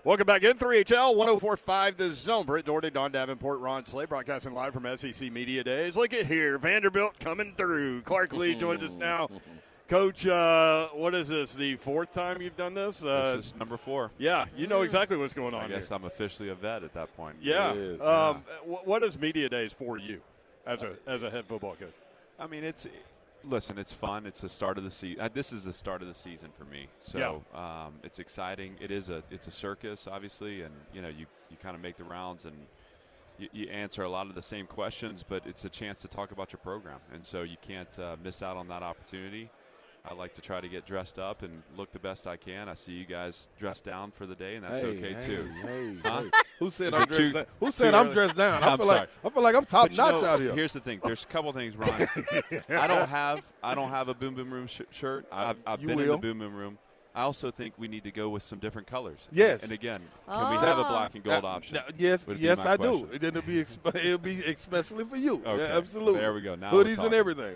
Welcome back in 3HL 104.5 The Zone. Britt Doherty, Don Davenport, Ron Slay, broadcasting live from SEC Media Days. Look at here, Vanderbilt coming through. Clark Lee joins us now. Coach, what is this, the fourth time you've done this? This is number 4. Yeah, you know exactly what's going on I guess here. I'm officially a vet at that point. Yeah. What is Media Days for you as a head football coach? I mean, it's fun. It's the start of the season. This is the start of the season for me. So it's exciting. It's a circus, obviously, and you kind of make the rounds and you answer a lot of the same questions, but it's a chance to talk about your program, and so you can't miss out on that opportunity. I like to try to get dressed up and look the best I can. I see you guys dressed down for the day, and that's okay too. Hey. Who said I'm dressed down? Who said I'm dressed down? I feel like I'm top notch out here. Here's the thing. There's a couple of things, Ron. I don't have a Boom Boom Room shirt. I've been in the Boom Boom Room. I also think we need to go with some different colors. Yes. And again, can we have a black and gold option? Yes, I do. Then it'll be especially for you. Okay. Yeah, absolutely. There we go. Now hoodies and everything.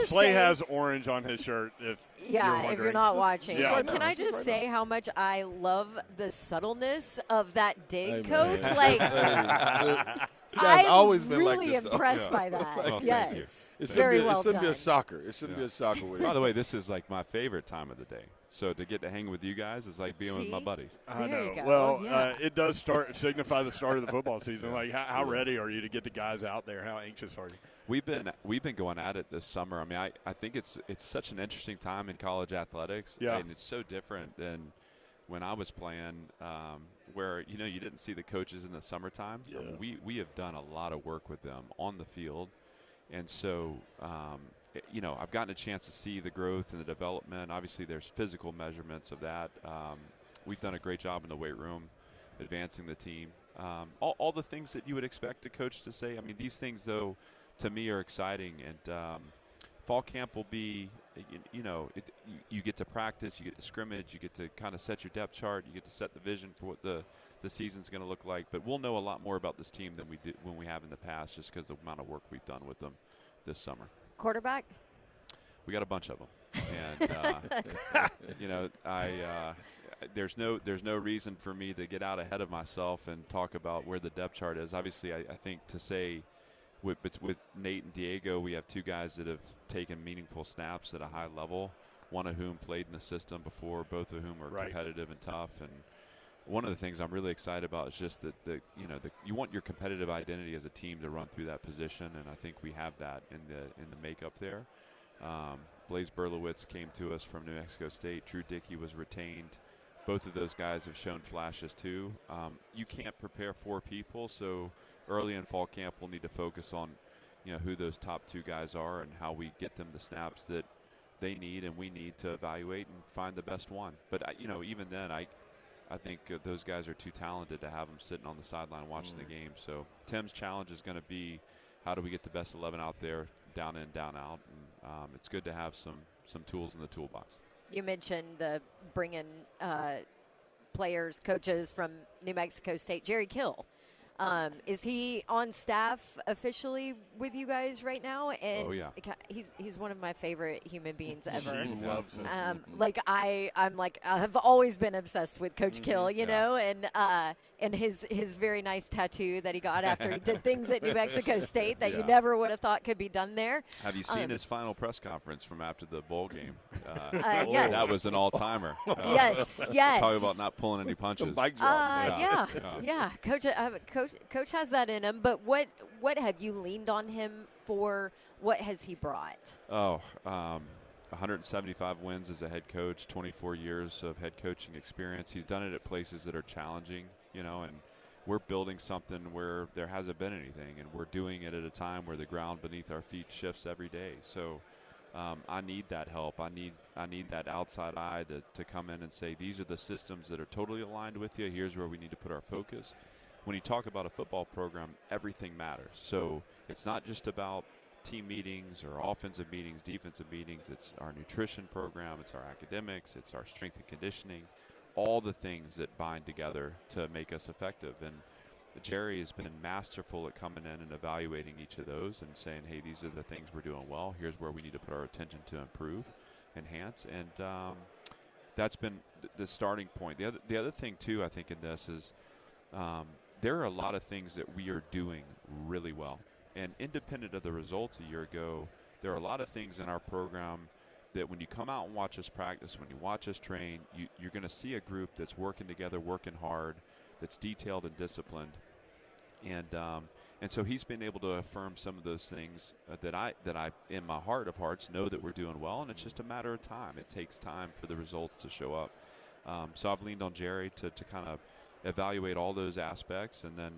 Slay has orange on his shirt. If you're not watching. Yeah. Can I just say how much I love the subtleness of that dig, Coach? I've always been really like this, impressed by that. Well, yes. It Very well shouldn't be done. a shocker. It shouldn't be a shocker with you. By the way, this is like my favorite time of the day. So to get to hang with you guys is like being with my buddies. I There know. you go. Well, Yeah. it does signify the start of the football season. Like, how ready are you to get the guys out there? How anxious are you? We've been going at it this summer. I mean, I think it's such an interesting time in college athletics, and it's so different than when I was playing, where you didn't see the coaches in the summertime. Yeah. We have done a lot of work with them on the field, and so I've gotten a chance to see the growth and the development. Obviously, there's physical measurements of that. We've done a great job in the weight room, advancing the team. All the things that you would expect a coach to say. I mean, these things, though, to me are exciting. And fall camp will be, you get to practice, you get to scrimmage, you get to kind of set your depth chart, you get to set the vision for what the season's going to look like. But we'll know a lot more about this team than we did when we have in the past, just because of the amount of work we've done with them this summer. Quarterback? We got a bunch of them, and there's no reason for me to get out ahead of myself and talk about where the depth chart is. Obviously, I think to say with Nate and Diego, we have two guys that have taken meaningful snaps at a high level, one of whom played in the system before, both of whom are competitive and tough. And one of the things I'm really excited about is just that you want your competitive identity as a team to run through that position, and I think we have that in the makeup there. Blaze Berlowitz came to us from New Mexico State. Drew Dickey was retained. Both of those guys have shown flashes too. You can't prepare 4 people, so early in fall camp we'll need to focus on who those top 2 guys are and how we get them the snaps that they need and we need to evaluate and find the best one. But even then I think those guys are too talented to have them sitting on the sideline watching the game. So Tim's challenge is going to be, how do we get the best 11 out there, down in, down out? And it's good to have some tools in the toolbox. You mentioned the bringing players, coaches from New Mexico State. Jerry Kill. Is he on staff officially with you guys right now? And oh, yeah. He's one of my favorite human beings ever. She loves it. I've always been obsessed with Coach Kill, and his very nice tattoo that he got after he did things at New Mexico State that you never would have thought could be done there. Have you seen his final press conference from after the bowl game? Yes. That was an all-timer. Yes. Talk about not pulling any punches. Mic drop. Yeah. Coach has that in him. But what have you leaned on him for? What has he brought? 175 wins as a head coach, 24 years of head coaching experience. He's done it at places that are challenging, and we're building something where there hasn't been anything, and we're doing it at a time where the ground beneath our feet shifts every day. So I need that help. I need that outside eye to come in and say, these are the systems that are totally aligned with you. Here's where we need to put our focus. When you talk about a football program, everything matters. So it's not just about team meetings or offensive meetings, defensive meetings. It's our nutrition program. It's our academics. It's our strength and conditioning. All the things that bind together to make us effective. And Jerry has been masterful at coming in and evaluating each of those and saying, hey, these are the things we're doing well. Here's where we need to put our attention to improve, enhance. And that's been the starting point. The other thing too, I think in this is there are a lot of things that we are doing really well, and independent of the results a year ago, there are a lot of things in our program that when you come out and watch us practice, when you watch us train, you're going to see a group that's working together, working hard, that's detailed and disciplined, and so he's been able to affirm some of those things that I in my heart of hearts know that we're doing well, and it's just a matter of time. It takes time for the results to show up. So I've leaned on Jerry to kind of evaluate all those aspects, and then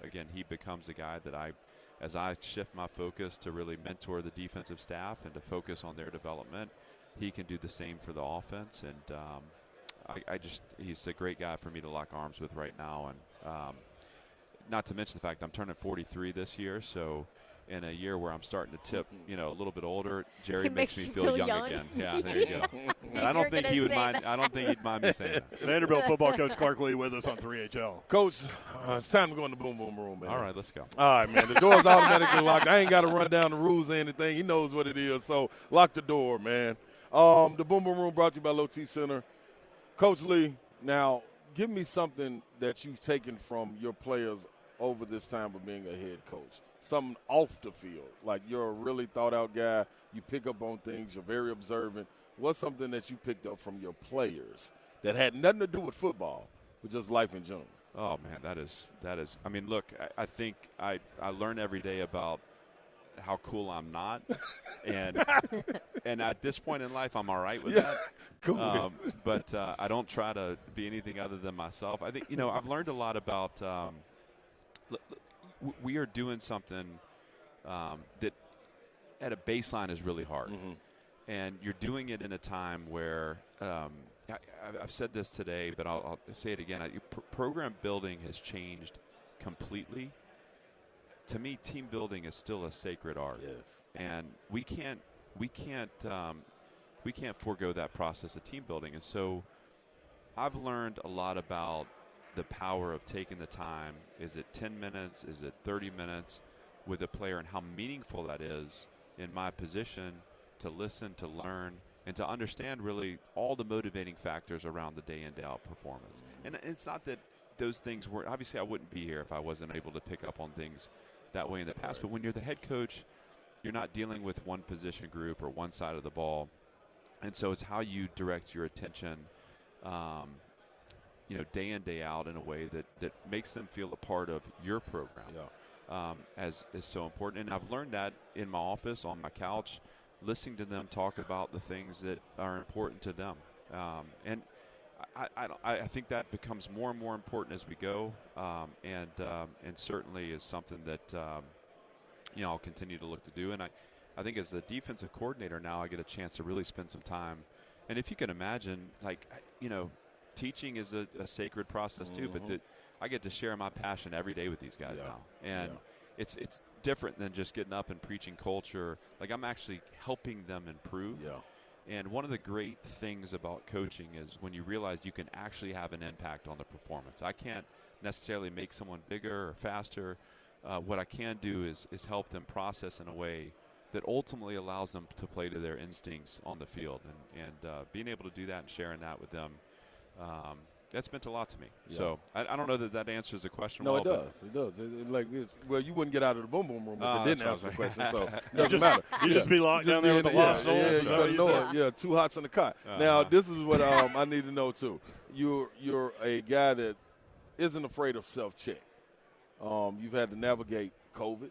again, he becomes a guy that as I shift my focus to really mentor the defensive staff and to focus on their development, he can do the same for the offense. And he's a great guy for me to lock arms with right now. And not to mention the fact I'm turning 43 this year, so in a year where I'm starting to tip, a little bit older, Jerry makes me feel young again. Yeah, there you go. And I don't think he would mind. I don't think he'd mind me saying that. Vanderbilt football coach Clark Lee with us on 3HL. Coach, it's time to go in the boom boom room, man. All right, let's go. All right, man. The door's automatically locked. I ain't got to run down the rules or anything. He knows what it is, so lock the door, man. The boom boom room brought to you by Low T Center. Coach Lee, now give me something that you've taken from your players over this time of being a head coach. Something off the field, like you're a really thought-out guy. You pick up on things. You're very observant. What's something that you picked up from your players that had nothing to do with football, but just life in general? Oh, man, that is. I mean, look, I think I learn every day about how cool I'm not, and at this point in life, I'm all right with that. Cool. But I don't try to be anything other than myself. I think I've learned a lot about. We are doing something that at a baseline is really hard. Mm-hmm. And you're doing it in a time where I've said this today, but I'll say it again. Program building has changed completely. To me, team building is still a sacred art. Yes. And we can't forego that process of team building. And so I've learned a lot about the power of taking the time. Is it 10 minutes? Is it 30 minutes with a player, and how meaningful that is in my position to listen, to learn, and to understand really all the motivating factors around the day in, day out performance. And it's not that those things were, obviously I wouldn't be here if I wasn't able to pick up on things that way in the past. But when you're the head coach, you're not dealing with one position group or one side of the ball. And so it's how you direct your attention day in, day out in a way that makes them feel a part of your program, as is so important. And I've learned that in my office, on my couch, listening to them talk about the things that are important to them. And I think that becomes more and more important as we go, and certainly is something that I'll continue to look to do. And I think as the defensive coordinator now, I get a chance to really spend some time. And if you can imagine, teaching is a sacred process too, but I get to share my passion every day with these guys now, and it's different than just getting up and preaching culture. Like, I'm actually helping them improve. And one of the great things about coaching is when you realize you can actually have an impact on the performance. I can't necessarily make someone bigger or faster. What I can do is help them process in a way that ultimately allows them to play to their instincts on the field, and being able to do that and sharing that with them. That's meant a lot to me. So I don't know that answers the question. No, it does. It does. Well, you wouldn't get out of the boom boom room if it didn't answer the question. So it doesn't matter. You just be locked down there with the lost souls. Yeah, you better know it. Yeah, two hots in the cot. Now, this is what I need to know too. You're a guy that isn't afraid of self-check. You've had to navigate COVID,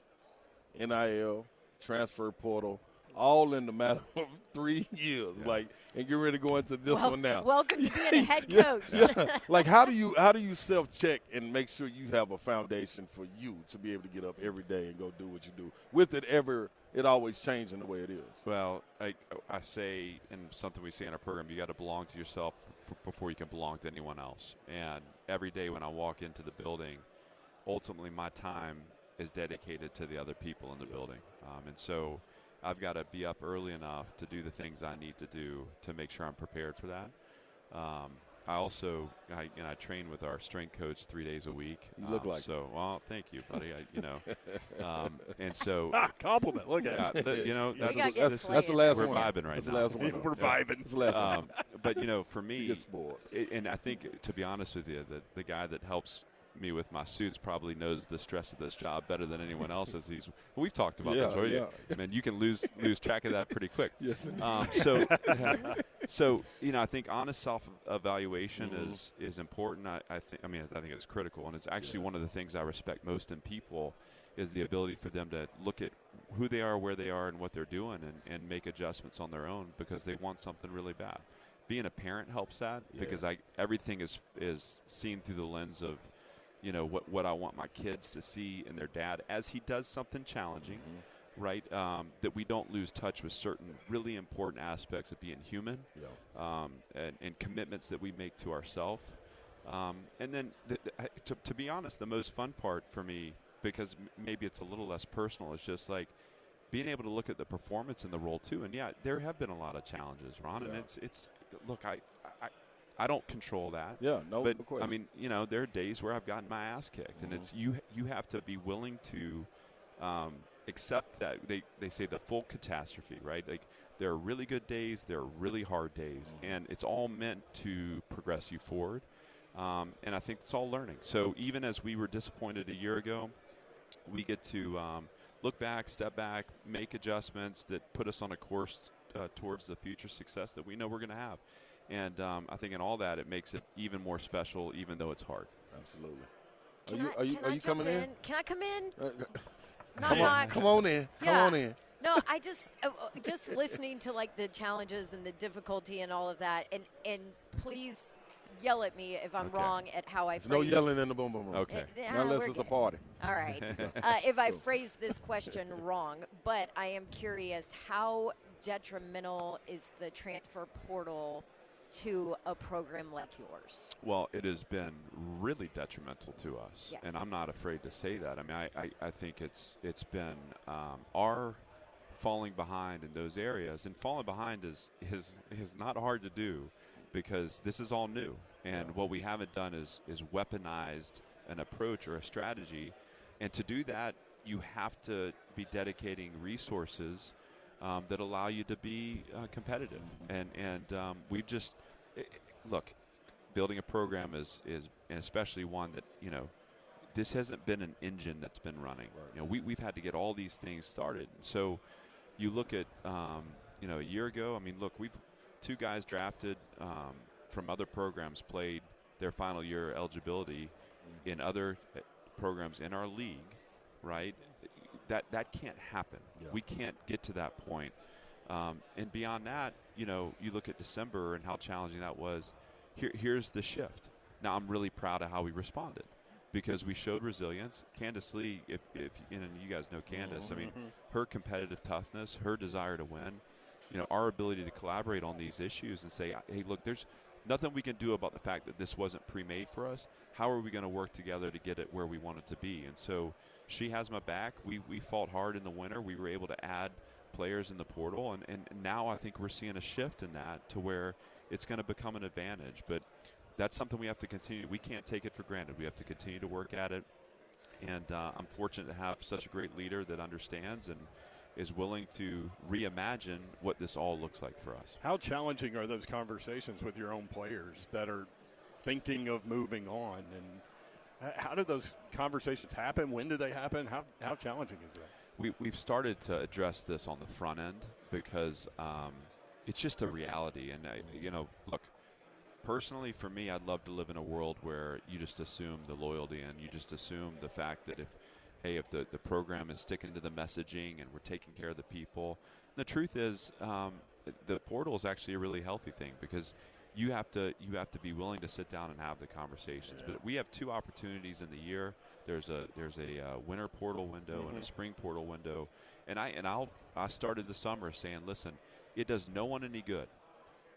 NIL, transfer portal, all in the matter of 3 years. And get ready to go into this one now. Welcome to being a head coach. Like, how do you self-check and make sure you have a foundation for you to be able to get up every day and go do what you do? With it always changing the way it is. Well, I say, and something we say in our program, you got to belong to yourself before you can belong to anyone else. And every day when I walk into the building, ultimately my time is dedicated to the other people in the building. And so I've got to be up early enough to do the things I need to do to make sure I'm prepared for that. I also I train with our strength coach 3 days a week. You look like so. Well, thank you, buddy. And so Compliment. Look at it. that's that's the last we're one. vibing right That's now. the last one. We're vibing. That's the last one. But for me, You get spoiled. and I think, to be honest with you, the guy that helps me with my suits probably knows the stress of this job better than anyone else. We've talked about this. Right? Yeah. Man, you can lose track of that pretty quick. Yes, indeed. So I think honest self-evaluation is important. I think it's critical, and it's actually one of the things I respect most in people is the ability for them to look at who they are, where they are, and what they're doing, and make adjustments on their own because they want something really bad. Being a parent helps that because everything is seen through the lens of what I want my kids to see in their dad as he does something challenging. Right, that we don't lose touch with certain really important aspects of being human, and commitments that we make to ourselves. And then, to be honest, the most fun part for me, because maybe it's a little less personal, is just like being able to look at the performance in the role too. And there have been a lot of challenges, Ron. And it's look, I don't control that. Yeah, no but question. I mean, there are days where I've gotten my ass kicked, and it's you have to be willing to accept that they say the full catastrophe, right? Like there are really good days, there are really hard days, and it's all meant to progress you forward. And I think it's all learning. So even as we were disappointed a year ago, we get to look back, step back, make adjustments that put us on a course towards the future success that we know we're going to have. And I think in all that, it makes it even more special, even though it's hard. Absolutely. Are you coming in? Can I come in? Come on in. Yeah. Come on in. No, I just listening to like the challenges and the difficulty and all of that, and please yell at me if I'm wrong at how I phrase. No yelling in the boom boom room. Okay. Unless it's a party. All right. If I phrase this question wrong, but I am curious, how detrimental is the transfer portal to a program like yours? Well, it has been really detrimental to us, Yeah. and I'm not afraid to say that. I mean, I think it's been our falling behind in those areas, and falling behind is not hard to do because this is all new, and what we haven't done is weaponized an approach or a strategy, and to do that, you have to be dedicating resources that allow you to be competitive. And we've just look, building a program is and especially one that this hasn't been an engine that's been running. We've had to get all these things started. So you look at a year ago. I mean, look, we've 2 guys drafted from other programs played their final year eligibility in other programs in our league, right? That can't happen. Yeah. We can't get to that point. And beyond that, you look at December and how challenging that was. Here's the shift. Now, I'm really proud of how we responded because we showed resilience. Candace Lee, if you guys know Candace, I mean, her competitive toughness, her desire to win, our ability to collaborate on these issues and say, hey, look, there's nothing we can do about the fact that this wasn't pre-made for us. How are we going to work together to get it where we want it to be? And so she has my back. We fought hard in the winter. We were able to add players in the portal, and now I think we're seeing a shift in that to where it's going to become an advantage. But that's something we have to continue. We can't take it for granted. We have to continue to work at it. And I'm fortunate to have such a great leader that understands and is willing to reimagine what this all looks like for us. How challenging are those conversations with your own players that are thinking of moving on? And how do those conversations happen? When do they happen? How challenging is that? We've started to address this on the front end because it's just a reality. And, look, personally for me, I'd love to live in a world where you just assume the loyalty and you just assume the fact that if the program is sticking to the messaging and we're taking care of the people. The truth is the portal is actually a really healthy thing because you have to be willing to sit down and have the conversations. Yeah. But we have 2 opportunities in the year. There's a winter portal window and a spring portal window. And I started the summer saying, listen, it does no one any good,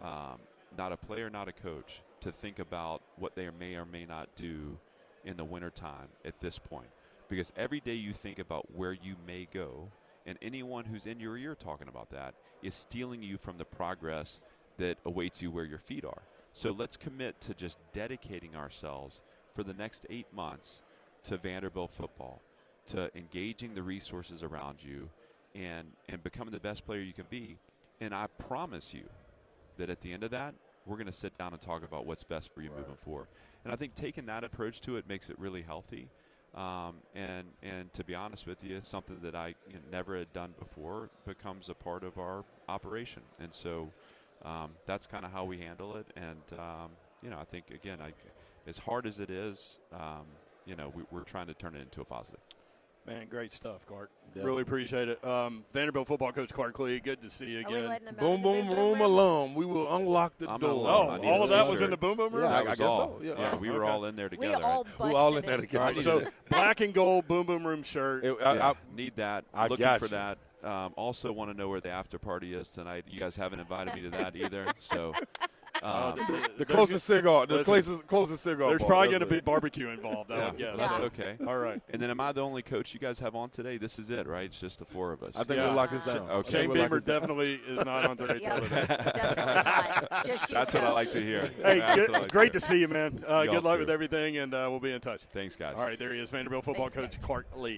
not a player, not a coach, to think about what they may or may not do in the wintertime at this point. Because every day you think about where you may go, and anyone who's in your ear talking about that is stealing you from the progress that awaits you where your feet are. So let's commit to just dedicating ourselves for the next 8 months to Vanderbilt football, to engaging the resources around you and becoming the best player you can be. And I promise you that at the end of that, we're going to sit down and talk about what's best for you moving forward. And I think taking that approach to it makes it really healthy. And to be honest with you, something that I never had done before becomes a part of our operation. And so that's kind of how we handle it. And, I think, again, as hard as it is, we're trying to turn it into a positive. Man, great stuff, Clark. Definitely. Really appreciate it. Vanderbilt football coach Clark Lee, good to see you Are we again. letting him out Boom in the Boom Room alum. We will unlock the I'm door. alum. Oh, I need all a of that was t-shirt. in the Boom Boom Room? Yeah, That I was guess all. so, yeah. We were Okay. all in there We together. all right? busted We all in there in. together. I needed So it. black and gold Boom Boom Room shirt. Need that. I Looking got for you. that. Also want to know where the after party is tonight. You guys haven't invited me to that either. So The closest cigar. The There's- closest cigar. There's bar. probably That's going to it. be barbecue involved, I yeah, would guess. that's Yeah. okay. All right. And then am I the only coach you guys have on today? This is it, right? It's just the four of us. I think Yeah. we'll lock this down. Okay. I think Shane we'll lock Beamer this down. definitely is not on today's Yeah, television. definitely not. Just you, That's what I Coach. like to hear. Hey, That's good, what I like great hear. to see you, man. Y'all Good luck too. with everything, and we'll be in touch. Thanks, guys. All right, there he is, Vanderbilt football Thanks, coach Clark Lee.